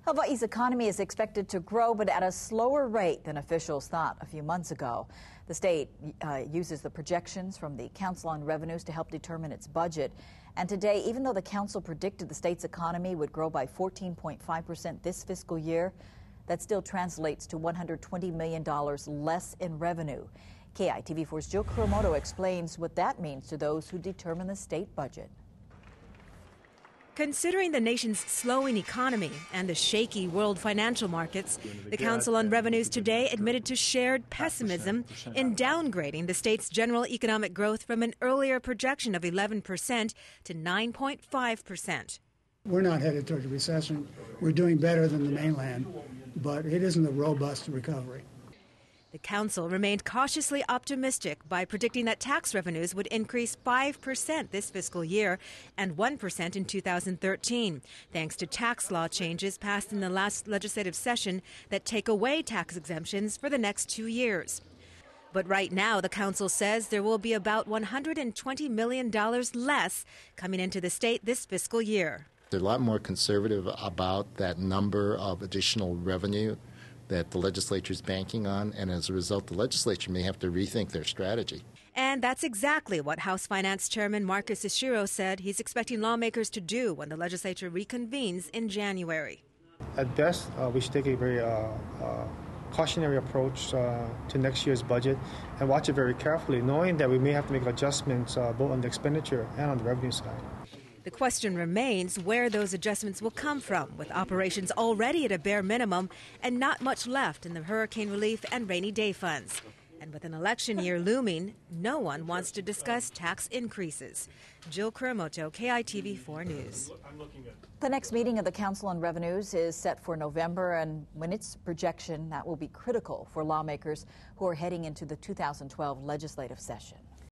Hawaii's economy is expected to grow, but at a slower rate than officials thought a few months ago. The state uses the projections from the Council on Revenues to help determine its budget. And today, even though the council predicted the state's economy would grow by 14.5% this fiscal year, that still translates to $120 million less in revenue. KITV4's Jill Kuramoto explains what that means to those who determine the state budget. Considering the nation's slowing economy and the shaky world financial markets, the Council on Revenues today admitted to shared pessimism in downgrading the state's general economic growth from an earlier projection of 11% to 9.5%. We're not headed toward a recession. We're doing better than the mainland, but it isn't a robust recovery. The council remained cautiously optimistic by predicting that tax revenues would increase 5% this fiscal year and 1% in 2013, thanks to tax law changes passed in the last legislative session that take away tax exemptions for the next 2 years. But right now, the council says there will be about $120 million less coming into the state this fiscal year. They're a lot more conservative about that number of additional revenue that the legislature is banking on, and as a result, the legislature may have to rethink their strategy. And that's exactly what House Finance Chairman Marcus Ishiro said he's expecting lawmakers to do when the legislature reconvenes in January. At best, we should take a very cautionary approach to next year's budget and watch it very carefully, knowing that we may have to make adjustments both on the expenditure and on the revenue side. The question remains where those adjustments will come from, with operations already at a bare minimum and not much left in the hurricane relief and rainy day funds. And with an election year looming, no one wants to discuss tax increases. Jill Kuramoto, KITV4 News. The next meeting of the Council on Revenues is set for November, and when its projection, that will be critical for lawmakers who are heading into the 2012 legislative session.